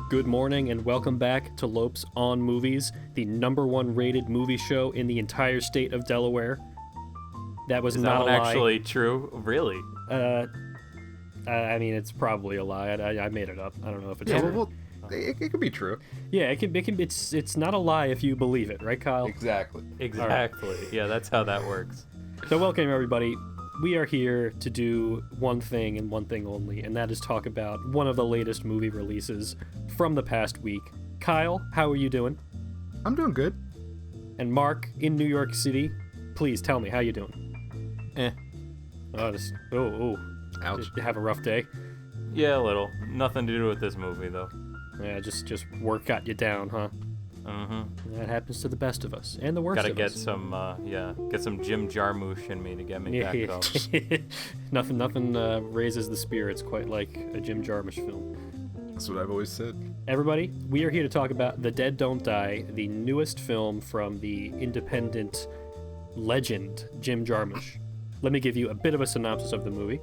Good morning and welcome back to Lopes on Movies, the #1 rated movie show in the entire state of Delaware. That was Is not that a one lie. actually true? Really? I mean, it's probably a lie. I made it up. I don't know if it's Yeah, true. well, it could be true. Yeah, it can. It's not a lie if you believe it, right, Kyle? Exactly. Exactly. Yeah, that's how that works. So welcome everybody. We are here to do one thing and one thing only, and that is talk about one of the latest movie releases from the past week. Kyle, how are you doing? I'm doing good. And Mark, in New York City, please tell me how you doing. Ouch. Did you have a rough day? Yeah, a little. Nothing to do with this movie, though. Yeah, just work got you down, huh? Mm-hmm. That happens to the best of us, and the worst Gotta of get us. get some Jim Jarmusch in me to get me back up. Nothing raises the spirits quite like a Jim Jarmusch film. That's what I've always said. Everybody, we are here to talk about The Dead Don't Die, the newest film from the independent legend Jim Jarmusch. Let me give you a bit of a synopsis of the movie.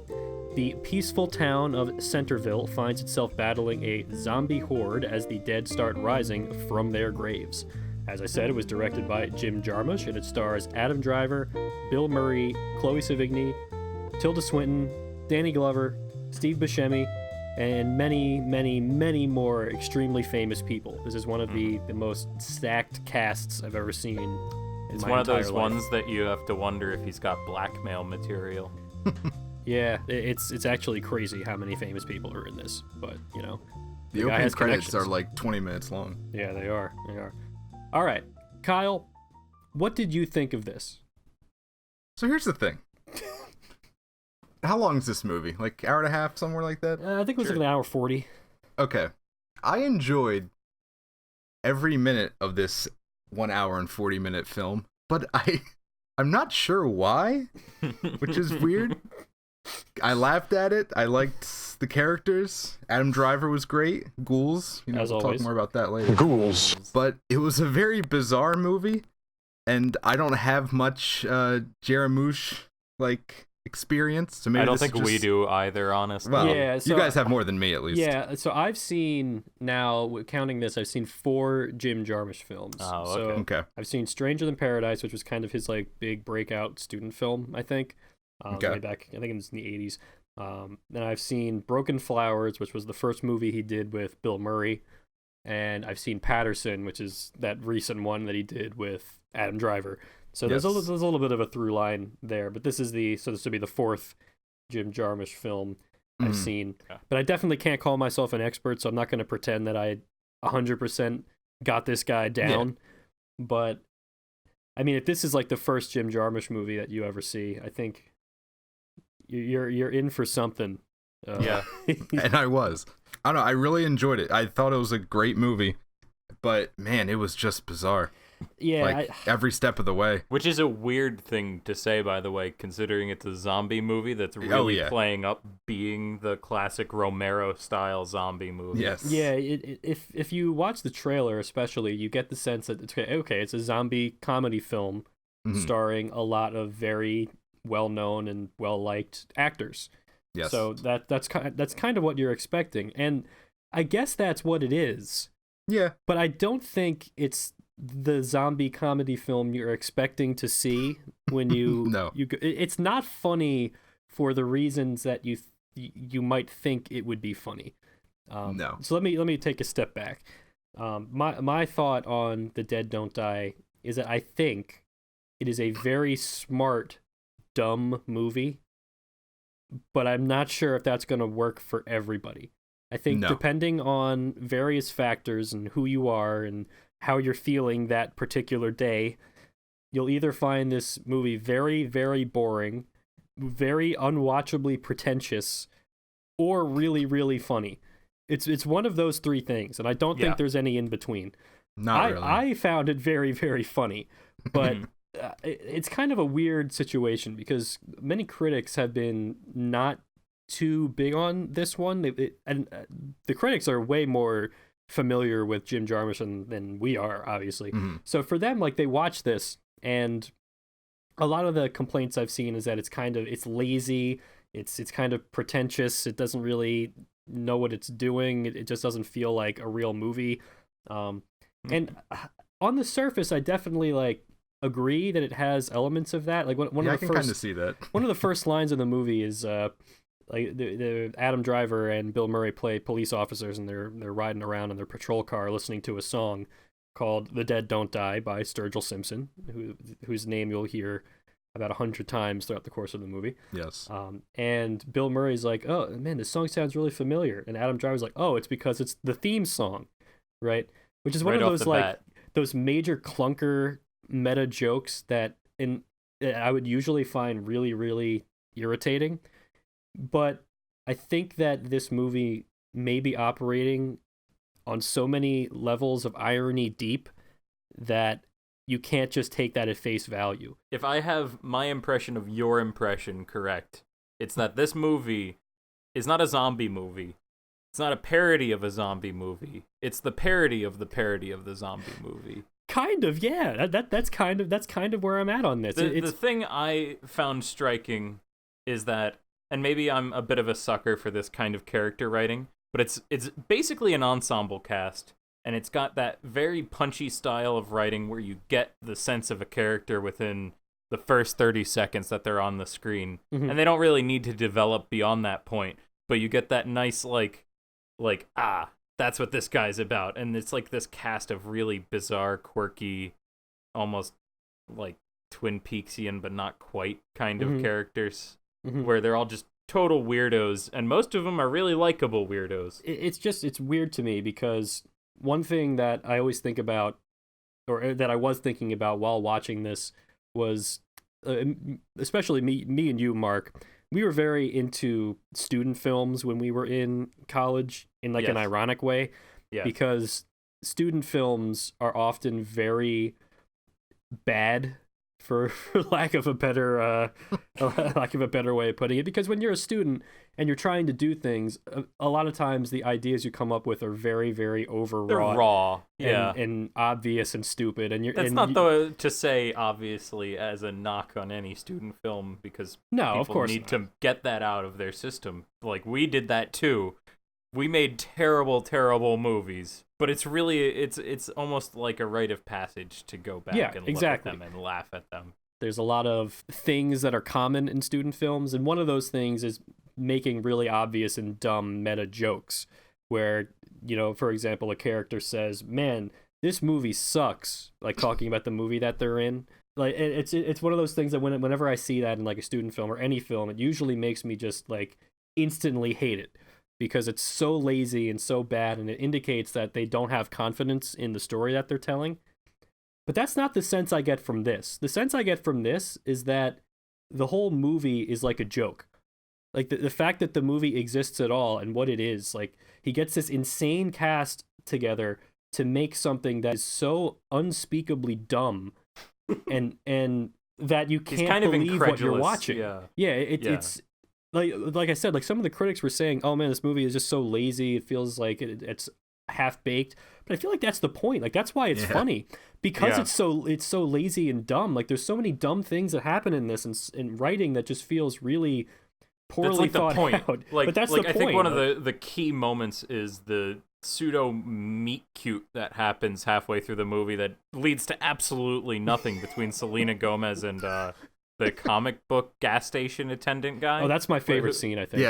The peaceful town of Centerville finds itself battling a zombie horde as the dead start rising from their graves. As I said, it was directed by Jim Jarmusch, and it stars Adam Driver, Bill Murray, Chloe Sevigny, Tilda Swinton, Danny Glover, Steve Buscemi, and many, many, many more extremely famous people. This is one of the most stacked casts I've ever seen in It's my one of entire those life. ones that you have to wonder if he's got blackmail material. Yeah, it's actually crazy how many famous people are in this, but, you know. The guy opening has credits connections. are like 20 minutes long. Yeah, they are. All right, Kyle, what did you think of this? So here's the thing. How long is this movie? Like hour and a half, somewhere like that? I think it was like an hour 40. Okay. I enjoyed every minute of this 1 hour and 40-minute film, but I'm not sure why, which is weird. I laughed at it. I liked the characters. Adam Driver was great. Ghouls. As we'll always. talk more about that later. Ghouls. But it was a very bizarre movie, and I don't have much Jarmusch like experience. So maybe I don't this is think we just- do either, honestly. Well, Yeah, so- you guys have more than me at least. Yeah, so I've seen, now, counting this, I've seen 4 Jim Jarmusch films. Oh, So Okay. I've seen Stranger Than Paradise, which was kind of his like big breakout student film, I think. Okay. Way back, I think it was in the 80s. Then I've seen Broken Flowers, which was the first movie he did with Bill Murray. And I've seen Patterson, which is that recent one that he did with Adam Driver. So there's a Yes. little bit of a through line there. But this will be the 4th Jim Jarmusch film I've Mhm. seen. Okay. But I definitely can't call myself an expert, so I'm not going to pretend that I 100% got this guy down. But I mean, if this is like the first Jim Jarmusch movie that you ever see, I think you're in for something. Yeah. And I was. I don't know. I really enjoyed it. I thought it was a great movie, but man, it was just bizarre. Yeah, Like every step of the way. Which is a weird thing to say, by the way, considering it's a zombie movie that's really yeah. playing up being the classic Romero-style zombie movie. Yes. yeah. If you watch the trailer, especially, you get the sense that it's a zombie comedy film Mhm. starring a lot of very well-known and well-liked actors. Yes. So that's kind of what you're expecting, and I guess that's what it is. yeah. But I don't think it's the zombie comedy film you're expecting to see when you No. It's not funny for the reasons that you might think it would be funny. No. So let me take a step back. My thought on The Dead Don't Die is that I think it is a very smart, dumb movie, but I'm not sure if that's going to work for everybody. I think No. depending on various factors and who you are and how you're feeling that particular day, you'll either find this movie very, very boring, very unwatchably pretentious, or really, really funny. It's one of those 3 things, and I don't Yeah. think there's any in between. Not really. I found it very, very funny, but it's kind of a weird situation because many critics have been not too big on this one. The critics are way more familiar with Jim Jarmusch than we are, obviously. Mhm. So for them, like, they watch this, and a lot of the complaints I've seen is that it's lazy, it's kind of pretentious, it doesn't really know what it's doing. It just doesn't feel like a real movie. And on the surface, I definitely like agree that it has elements of that. Like one of I the can first, kind of see that. one of the first lines in the movie is like the Adam Driver and Bill Murray play police officers, and they're riding around in their patrol car listening to a song called "The Dead Don't Die" by Sturgill Simpson, whose name you'll hear about 100 times throughout the course of the movie. Yes. And Bill Murray's like, "Oh man, this song sounds really familiar," and Adam Driver's like, "Oh, it's because it's the theme song, right?" Which is one Right of off those the like bat. those major clunker meta jokes that I would usually find really, really irritating. But I think that this movie may be operating on so many levels of irony deep that you can't just take that at face value. If I have my impression of your impression correct, it's that this movie is not a zombie movie. It's not a parody of a zombie movie. It's the parody of the zombie movie. Kind of, yeah. That's kind of where I'm at on this. The thing I found striking is that, and maybe I'm a bit of a sucker for this kind of character writing, but it's basically an ensemble cast, and it's got that very punchy style of writing where you get the sense of a character within the first 30 seconds that they're on the screen, and they don't really need to develop beyond that point, but you get that nice like that's what this guy's about. And it's like this cast of really bizarre, quirky, almost like Twin Peaksian but not quite kind of characters, where they're all just total weirdos, and most of them are really likable weirdos. It's weird to me because one thing that I always think about, or that I was thinking about while watching this, was especially me and you, Mark. We were very into student films when we were in college in like an ironic way, because student films are often very bad, for lack of a better way of putting it. Because when you're a student and you're trying to do things, a lot of times the ideas you come up with are very, very overwrought. They're raw, and obvious and stupid. And that's not though to say obviously as a knock on any student film, because no, people of course need not. to get that out of their system. Like we did that too. We made terrible movies, but it's really it's almost like a rite of passage to go back and look at them and laugh at them. There's a lot of things that are common in student films, and one of those things is making really obvious and dumb meta jokes where, you know, for example, a character says, "Man, this movie sucks," like talking about the movie that they're in. Like it's one of those things that whenever I see that in like a student film or any film, it usually makes me just like instantly hate it, because it's so lazy and so bad, and it indicates that they don't have confidence in the story that they're telling. But that's not the sense I get from this. The sense I get from this is that the whole movie is like a joke. Like the fact that the movie exists at all and what it is, like he gets this insane cast together to make something that is so unspeakably dumb and that you can't kind of believe what you're incredulous, watching. It's like I said, like some of the critics were saying, "Oh man, this movie is just so lazy. It feels like it's half baked." But I feel like that's the point. Like that's why it's funny, because it's so lazy and dumb. Like there's so many dumb things that happen in this and in writing that just feels really poorly thought out. Like, but that's like the I point. think one of the key moments is the pseudo meet cute that happens halfway through the movie that leads to absolutely nothing between Selena Gomez and the comic book gas station attendant guy. Oh, that's my favorite scene, I think.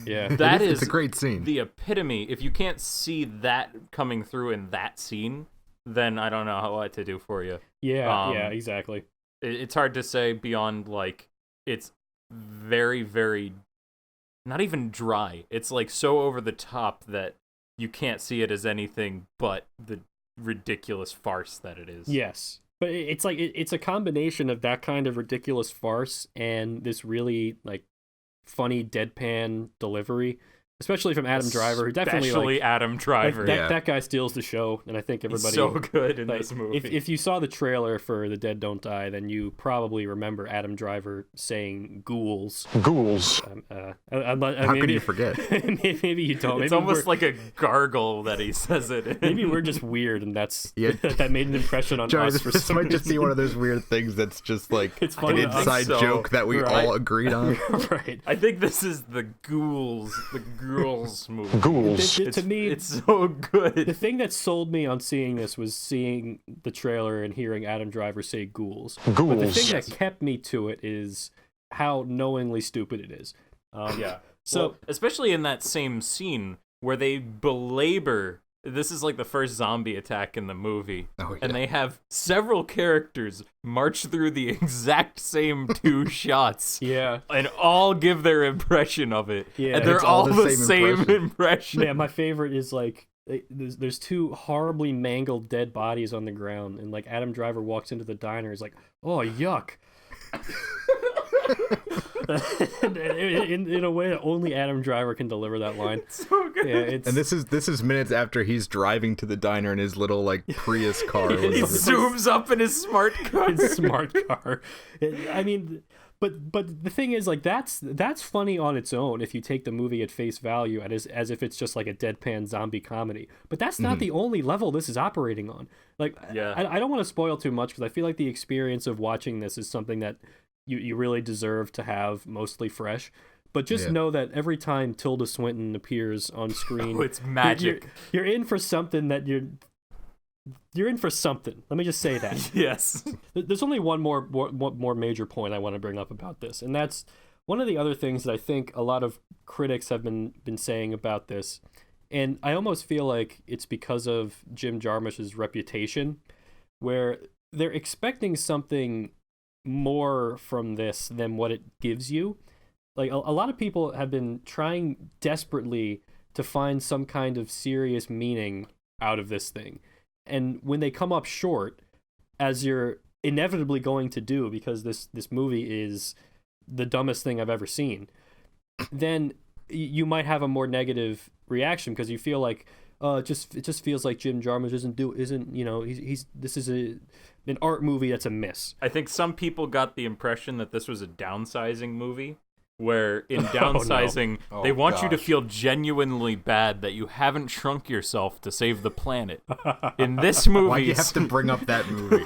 Yeah. That it's a great scene. The epitome. If you can't see that coming through in that scene, then I don't know what to do for you. Yeah, exactly. It's hard to say beyond, like, it's very, very, not even dry. It's like so over the top that you can't see it as anything but the ridiculous farce that it is. Yes. But it's like it's a combination of that kind of ridiculous farce and this really like funny deadpan delivery, especially from Adam Driver, who definitely like Adam Driver. That guy steals the show, and I think everybody He's so good in like, this movie. If you saw the trailer for The Dead Don't Die, then you probably remember Adam Driver saying "ghouls." Ghouls. How could you forget? Maybe you don't. It's maybe almost like a gargle that he says it in. Maybe we're just weird, and that made an impression on Johnny, us. For this some might just reason. be one of those weird things that's just like It's an funny. inside joke that we all agreed on. Right. I think this is the ghouls, the ghouls movie. Ghouls. To me, It's so good. the thing that sold me on seeing this was seeing the trailer and hearing Adam Driver say ghouls. Ghouls. But the thing that kept me to it is how knowingly stupid it is. Yeah. So, Well, especially in that same scene where they belabor. This is like the first zombie attack in the movie. Oh, yeah. And they have several characters march through the exact same 2 shots. yeah. And all give their impression of it. Yeah. And they're It's all all the the same same impression. impression. Yeah, my favorite is like there's 2 horribly mangled dead bodies on the ground, and like Adam Driver walks into the diner, is like, "Oh, yuck." in a way that only Adam Driver can deliver that line. So good. Yeah, it's And this is minutes after he's driving to the diner in his little like Prius car. or He whatever. zooms up in his smart car. his smart car. I mean, but the thing is, like, that's funny on its own if you take the movie at face value and as if it's just like a deadpan zombie comedy. But that's not the only level this is operating on. Like, Yeah. I don't want to spoil too much because I feel like the experience of watching this is something that you really deserve to have mostly fresh. But just Yeah. know that every time Tilda Swinton appears on screen, Oh, it's magic. You're in for something that you're in for something. Let me just say that. Yes. There's only one more major point I want to bring up about this, and that's one of the other things that I think a lot of critics have been saying about this, and I almost feel like it's because of Jim Jarmusch's reputation, where they're expecting something more from this than what it gives you. Like a lot of people have been trying desperately to find some kind of serious meaning out of this thing. And when they come up short, as you're inevitably going to do because this movie is the dumbest thing I've ever seen, then you might have a more negative reaction because you feel like it just feels like Jim Jarmusch isn't he's this is an art movie that's a miss. I think some people got the impression that this was a downsizing movie, where in downsizing, Oh, they want you to gosh. feel genuinely bad that you haven't shrunk yourself to save the planet. In this movie, Why do you have to bring up that movie?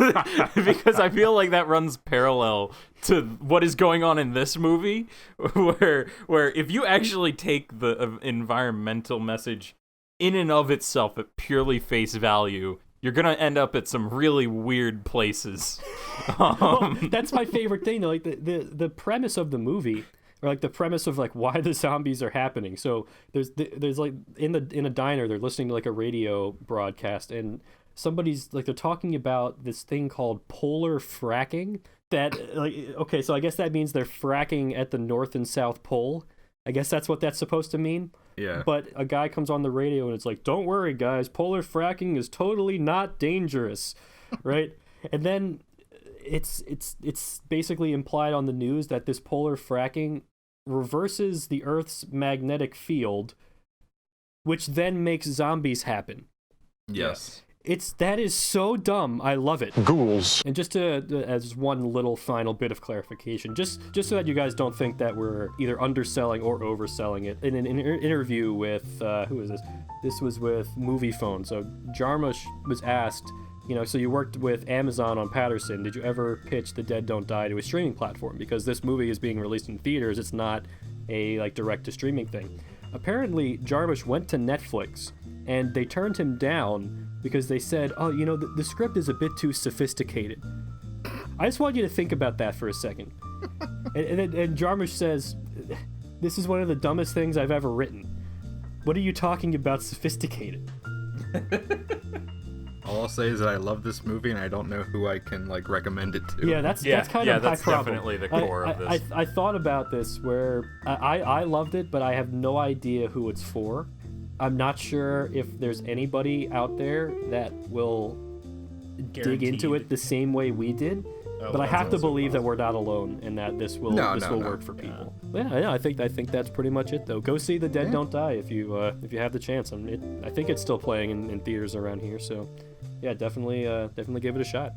because I feel like that runs parallel to what is going on in this movie, where if you actually take the environmental message in and of itself at purely face value, you're gonna end up at some really weird places. Well, that's my favorite thing though. Like the premise of the movie, or like the premise of like why the zombies are happening. So there's like in a diner, they're listening to like a radio broadcast, and somebody's like they're talking about this thing called polar fracking. That like okay, so I guess that means they're fracking at the North and South Pole. I guess that's what that's supposed to mean. Yeah. But a guy comes on the radio and it's like, "Don't worry, guys, polar fracking is totally not dangerous," right? And then it's basically implied on the news that this polar fracking reverses the Earth's magnetic field, which then makes zombies happen. Yes. That is so dumb. I love it. Ghouls. And just as one little final bit of clarification, just so that you guys don't think that we're either underselling or overselling it. In an interview with who is this? This was with Movie Phone. So Jarmusch was asked, so you worked with Amazon on Patterson. Did you ever pitch The Dead Don't Die to a streaming platform? Because this movie is being released in theaters. It's not a like direct to streaming thing. Apparently, Jarmusch went to Netflix and they turned him down because they said, "Oh, the script is a bit too sophisticated." I just want you to think about that for a second. and Jarmusch says, "This is one of the dumbest things I've ever written. What are you talking about sophisticated?" All I'll say is that I love this movie and I don't know who I can like recommend it to. Yeah, that's kind of my that's problem. definitely the core of this. I thought about this where I loved it, but I have no idea who it's for. I'm not sure if there's anybody out there that will dig into Guaranteed. it the same way we did. But I that's have to also believe that we're not alone and that this will work for people. Yeah, I think that's pretty much it though. Go see The Dead Don't Die if you have the chance. I think it's still playing in theaters around here, so yeah, definitely give it a shot.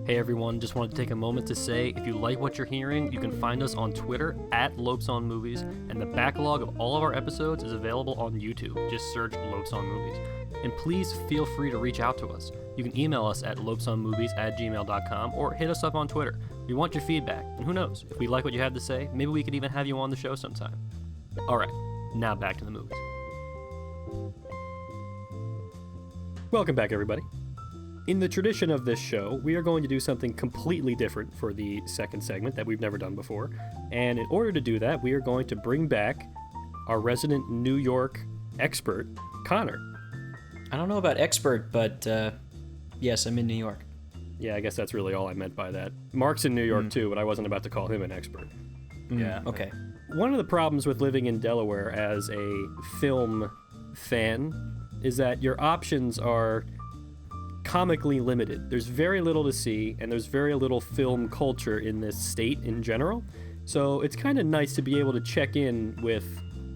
Hey everyone, just wanted to take a moment to say if you like what you're hearing, you can find us on Twitter at Lopes on Movies, and the backlog of all of our episodes is available on YouTube. Just search Lopes on Movies. And please feel free to reach out to us. You can email us at lopesonmovies@gmail.com or hit us up on Twitter. We want your feedback, and who knows, if we like what you have to say, maybe we could even have you on the show sometime. Alright, now back to the movies. Welcome back, everybody. In the tradition of this show, we are going to do something completely different for the second segment that we've never done before, and in order to do that, we are going to bring back our resident New York expert, Connor. I don't know about expert, but yes, I'm in New York. Yeah, I guess that's really all I meant by that. Mark's in New York too, but I wasn't about to call him an expert. Yeah. Okay. One of the problems with living in Delaware as a film fan is that your options are comically limited. There's very little to see, and there's very little film culture in this state in general. So it's kind of nice to be able to check in with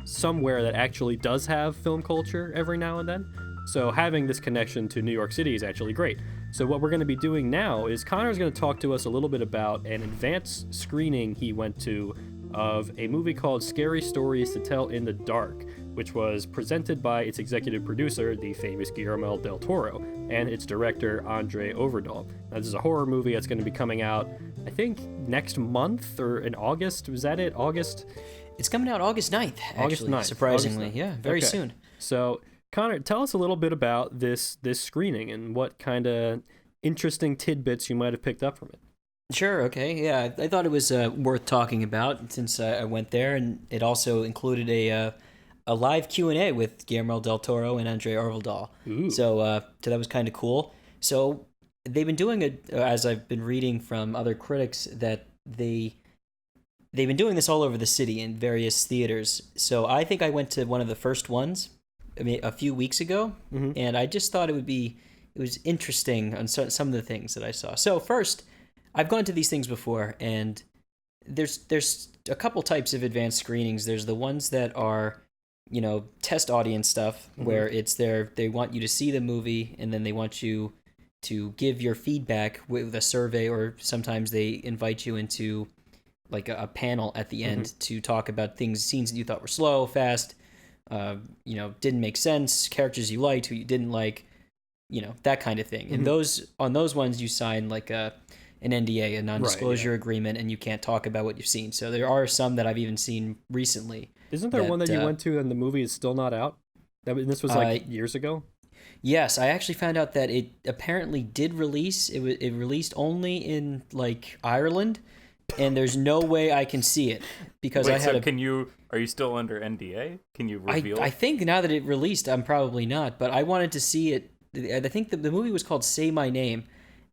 somewhere that actually does have film culture every now and then. So having this connection to New York City is actually great. So what we're going to be doing now is Connor's going to talk to us a little bit about an advanced screening he went to of a movie called Scary Stories to Tell in the Dark, which was presented by its executive producer, the famous Guillermo del Toro, and its director, Andre Overdahl. Now, this is a horror movie that's going to be coming out, I think, next month or in August. Was that it? August? It's coming out August 9th, actually, August 9th. surprisingly. August 9th. Yeah, very Okay. soon. So, Connor, tell us a little bit about this screening and what kind of interesting tidbits you might have picked up from it. Sure, okay. Yeah, I thought it was worth talking about since I went there, and it also included a live Q&A with Guillermo del Toro and Andre Overdahl. Ooh. So that was kind of cool. So they've been doing it, as I've been reading from other critics, that they've been doing this all over the city in various theaters. So I think I went to one of the first ones, a few weeks ago, and I just thought it was interesting on some of the things that I saw. So first, I've gone to these things before, and there's a couple types of advanced screenings. There's the ones that are, test audience stuff, where they want you to see the movie, and then they want you to give your feedback with a survey, or sometimes they invite you into like a panel at the end to talk about scenes that you thought were slow, fast, didn't make sense, characters you liked, who you didn't like, that kind of thing. And on those ones you sign like an NDA, a non-disclosure agreement, and you can't talk about what you've seen. So there are some that I've even seen recently. Isn't there one that you went to and the movie is still not out? This was years ago? Yes, I actually found out that it apparently did release. It released only in like Ireland, and there's no way I can see it because Are you still under NDA? Can you reveal? I think now that it released, I'm probably not, but I wanted to see it. I think the movie was called Say My Name,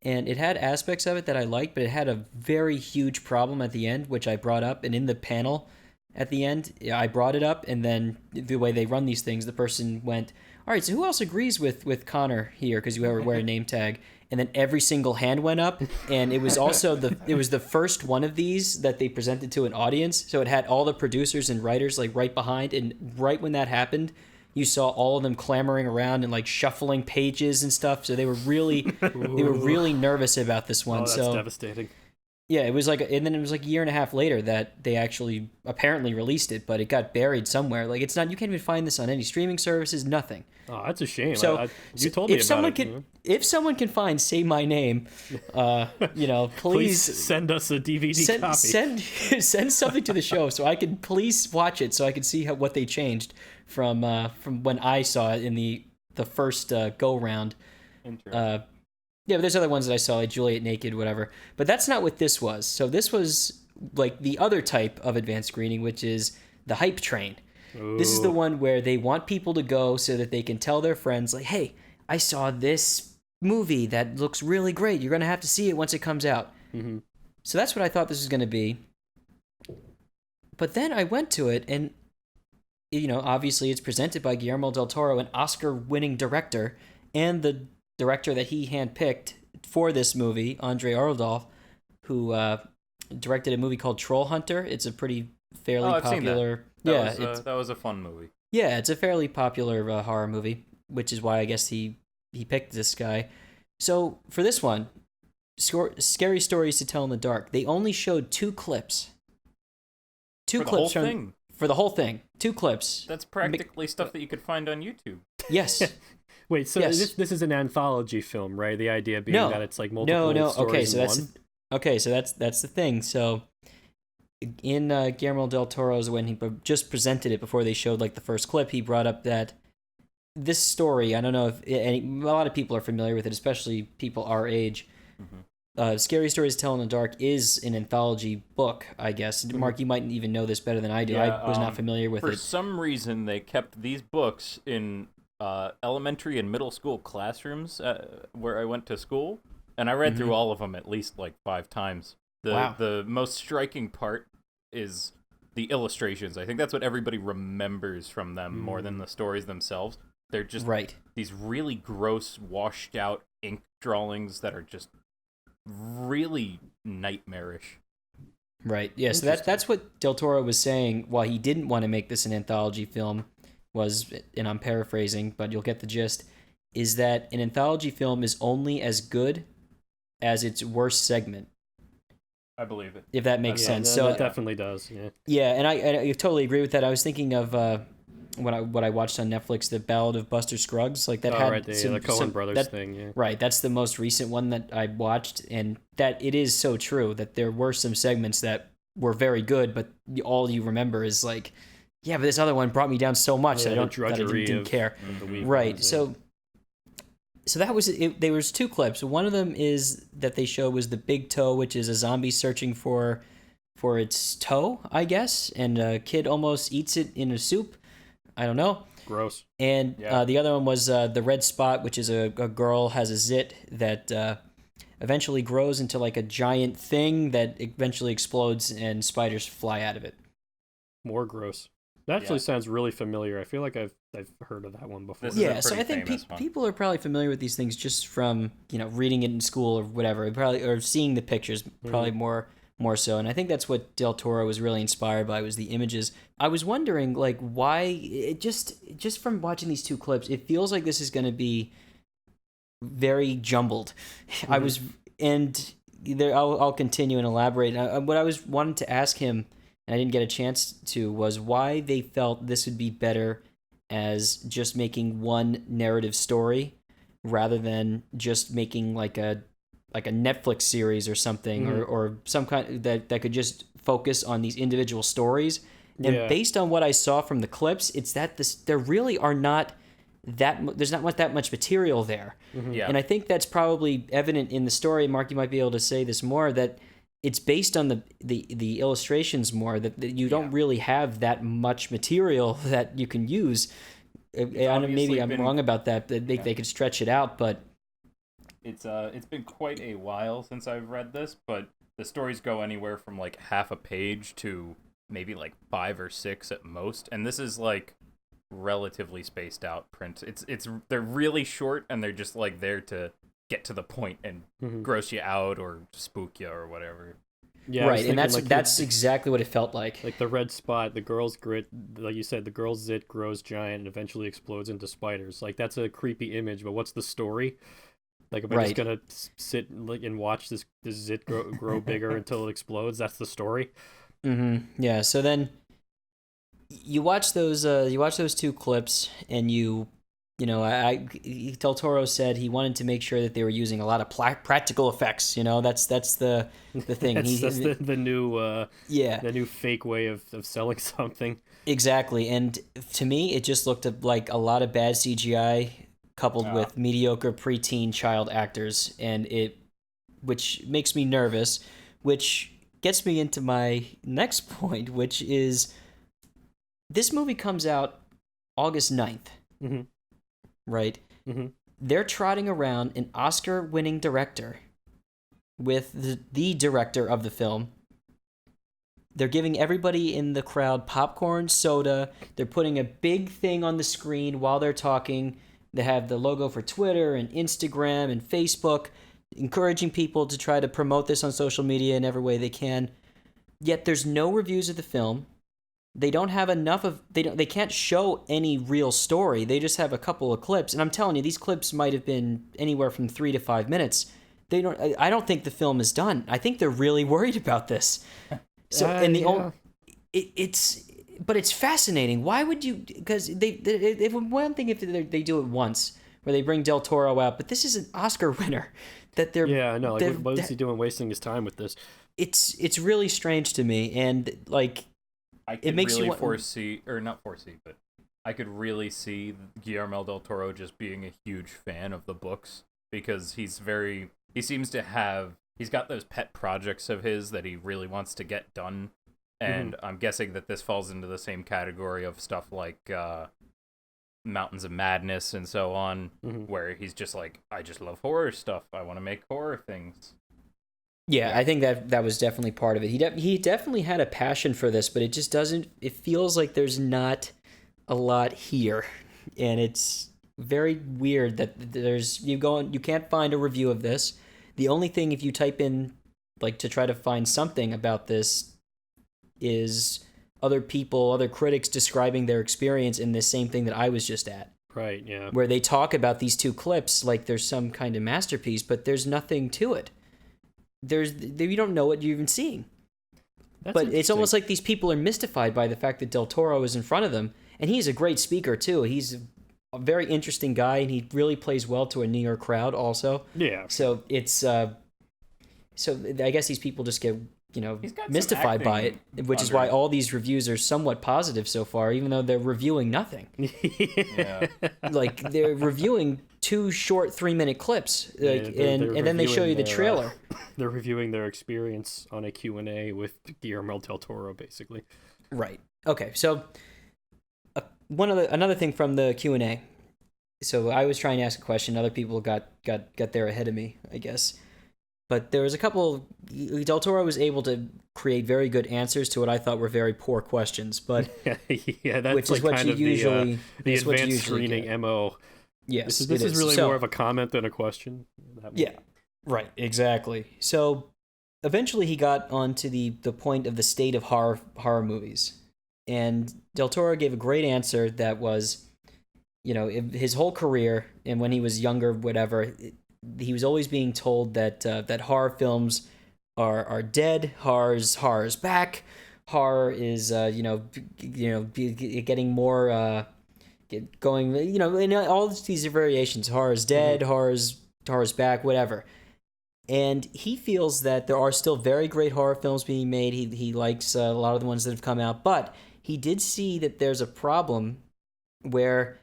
and it had aspects of it that I liked, but it had a very huge problem at the end, which I brought up, and in the panel at the end, I brought it up, and then the way they run these things, the person went, all right, so who else agrees with Connor here, because you wear a name tag? And then every single hand went up, and it was also the first one of these that they presented to an audience, so it had all the producers and writers like right behind, and right when that happened, you saw all of them clamoring around and like shuffling pages and stuff. So they were really nervous about this one. Oh, that's devastating. Yeah, it was and then it was like a year and a half later that they actually apparently released it, but it got buried somewhere. Like it's not, you can't even find this on any streaming services, nothing. Oh, that's a shame. So you told me about it. If someone can find Say My Name, please send us a DVD copy. Send something to the show so I can please watch it, so I can see what they changed from when I saw it in the first go round. Yeah, but there's other ones that I saw, like Juliet Naked, whatever. But that's not what this was. So this was like the other type of advanced screening, which is the hype train. Ooh. This is the one where they want people to go so that they can tell their friends, like, hey, I saw this movie that looks really great. You're going to have to see it once it comes out. Mm-hmm. So that's what I thought this was going to be. But then I went to it, and, obviously it's presented by Guillermo del Toro, an Oscar-winning director, and the director that he handpicked for this movie, Andre Overdahl, who directed a movie called Troll Hunter. It's a fairly popular. That was a fun movie. Yeah, it's a fairly popular horror movie, which is why I guess he picked this guy. So for this one, Scary Stories to Tell in the Dark, they only showed 2 clips. For the whole thing. 2 clips. That's practically stuff that you could find on YouTube. Yes. Wait, so this is an anthology film, right? The idea being that it's like multiple stories Okay, so in that's one? Okay, so that's the thing. So in Guillermo del Toro's, when he just presented it before they showed like the first clip, he brought up that this story, I don't know if a lot of people are familiar with it, especially people our age. Scary Stories to Tell in the Dark is an anthology book, I guess. Mark, you might even know this better than I do. Yeah, I was not familiar with for it. some reason, they kept these books in elementary and middle school classrooms where I went to school, and I read through all of them at least like 5 times. Wow. The most striking part is the illustrations. I think that's what everybody remembers from them more than the stories themselves. They're just these really gross, washed out ink drawings that are just really nightmarish. Right. Yeah, so that's what Del Toro was saying while he didn't want to make this an anthology film was, and I'm paraphrasing, but you'll get the gist, is that an anthology film is only as good as its worst segment. I believe it. If that makes sense. No, So that definitely does. Yeah. Yeah, and I totally agree with that. I was thinking of what I watched on Netflix, the Ballad of Buster Scruggs, like that had the some, Coen Brothers that, thing. Yeah. Right, that's the most recent one that I watched, and that it is so true that there were some segments that were very good, but all you remember is like, yeah, but this other one brought me down so much that I didn't care. Right, so that was it. There was 2 clips. One of them is that they show was the big toe, which is a zombie searching for its toe, I guess, and a kid almost eats it in a soup. I don't know. Gross. And the other one was the red spot, which is a girl has a zit that eventually grows into like a giant thing that eventually explodes and spiders fly out of it. More gross. That actually sounds really familiar. I feel like I've heard of that one before. Yeah, so I think people are probably familiar with these things just from reading it in school or whatever, probably, or seeing the pictures, probably more so. And I think that's what Del Toro was really inspired by, was the images. I was wondering like why it just from watching these 2 clips, it feels like this is going to be very jumbled. I'll continue and elaborate. What I was wanting to ask him, and I didn't get a chance to, was why they felt this would be better as just making one narrative story rather than just making like a Netflix series or something, or some kind that could just focus on these individual stories. And based on what I saw from the clips, it's that there really are not there's not that much material there. And I think that's probably evident in the story. Mark, you might be able to say this more, that it's based on the illustrations more, that you don't really have that much material that you can use. Maybe I'm wrong about that. They could stretch it out, but it's been quite a while since I've read this, but the stories go anywhere from like half a page to maybe like 5 or 6 at most, and this is like relatively spaced out print. They're really short, and they're just like there to get to the point and gross you out or spook you or whatever. Yeah, right, and that's exactly what it felt like. Like the red spot, the girl's grit, like you said, the girl's zit grows giant and eventually explodes into spiders. Like that's a creepy image, but what's the story? Like, am I just gonna sit and watch this zit grow bigger until it explodes? That's the story. Yeah. So then you watch those 2 clips, and Del Toro said he wanted to make sure that they were using a lot of practical effects. That's the thing. that's the new fake way of selling something. Exactly. And to me, it just looked like a lot of bad CGI coupled with mediocre preteen child actors, and which makes me nervous, which gets me into my next point, which is this movie comes out August 9th. Right? They're trotting around an Oscar-winning director with the director of the film. They're giving everybody in the crowd popcorn, soda. They're putting a big thing on the screen while they're talking. They have the logo for Twitter and Instagram and Facebook, encouraging people to try to promote this on social media in every way they can. Yet there's no reviews of the film. They don't have enough of they can't show any real story. They just have a couple of clips, and I'm telling you, these clips might have been anywhere from 3 to 5 minutes. I don't think the film is done. I think they're really worried about this. So but it's fascinating. Why would you? Because they one thing if they do it once, where they bring Del Toro out, but this is an Oscar winner. that they're Yeah, I know. Like, they're- what is he doing wasting his time with this? it's really strange to me, and like I could makes you really want- foresee, or not foresee, but I could really see Guillermo del Toro just being a huge fan of the books, because he seems to have, he's got those pet projects of his that he really wants to get done, and I'm guessing that this falls into the same category of stuff like Mountains of Madness and so on, where he's just like, I just love horror stuff, I want to make horror things. Yeah, I think that was definitely part of it. He definitely had a passion for this, but it just doesn't. It feels like there's not a lot here, and it's very weird that you can't find a review of this. The only thing, if you type in like to try to find something about this, is other critics describing their experience in this same thing that I was just at. Right. Yeah. Where they talk about these two clips like there's some kind of masterpiece, but there's nothing to it. You don't know what you're even seeing. But it's almost like these people are mystified by the fact that Del Toro is in front of them, and he's a great speaker too. He's a very interesting guy, and he really plays well to a New York crowd also. Yeah. So it's so I guess these people just get mystified by it, which is why all these reviews are somewhat positive so far, even though they're reviewing nothing. Yeah. Like they're reviewing 2 short 3-minute clips, like, and then they show you the trailer. They're reviewing their experience on a Q&A with Guillermo del Toro, basically. Right. Okay. So another thing from the Q&A. So I was trying to ask a question. Other people got there ahead of me, I guess. But there was a couple. Del Toro was able to create very good answers to what I thought were very poor questions. But yeah, that's which like is what kind you of usually the advanced screening MO. Yes, This is really more of a comment than a question. Yeah. Right. Exactly. So eventually he got onto the point of the state of horror movies, and Del Toro gave a great answer that was, his whole career and when he was younger, whatever, he was always being told that horror films are dead. Horror's back. Horror is getting more going. In all these variations. Horror is dead. Horror's back. Whatever. And he feels that there are still very great horror films being made. He likes a lot of the ones that have come out, but he did see that there's a problem where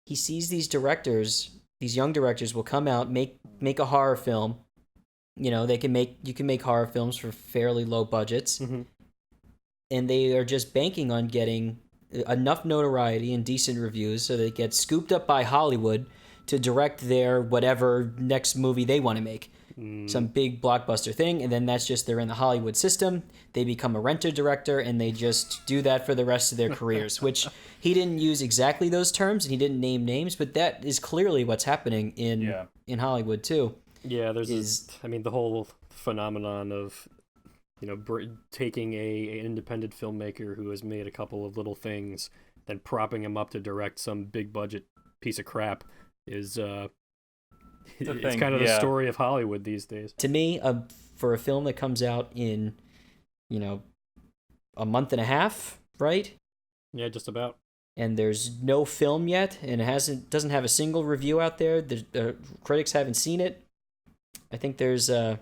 he sees these young directors will come out, make a horror film. You can make horror films for fairly low budgets, and they are just banking on getting enough notoriety and decent reviews so they get scooped up by Hollywood to direct their whatever next movie they want to make. Some big blockbuster thing, and then they're in the Hollywood system. They become a renter director, and they just do that for the rest of their careers, which he didn't use exactly those terms, and he didn't name names, but that is clearly what's happening in Hollywood too. Yeah, the whole phenomenon of taking an independent filmmaker who has made a couple of little things, then propping him up to direct some big budget piece of crap is it's kind of the story of Hollywood these days. To me, for a film that comes out in, a month and a half, right? Yeah, just about. And there's no film yet, and it doesn't have a single review out there. Critics haven't seen it. I think there's a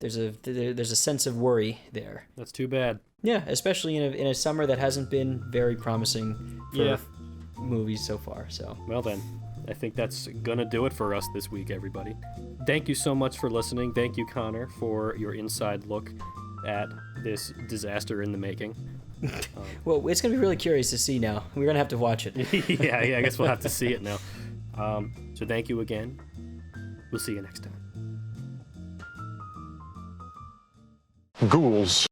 sense of worry there. That's too bad. Yeah, especially in a summer that hasn't been very promising for movies so far. So well then. I think that's gonna do it for us this week, everybody. Thank you so much for listening. Thank you, Connor, for your inside look at this disaster in the making. Well, it's gonna be really curious to see now. We're gonna have to watch it. yeah, I guess we'll have to see it now. So thank you again. We'll see you next time. Ghouls.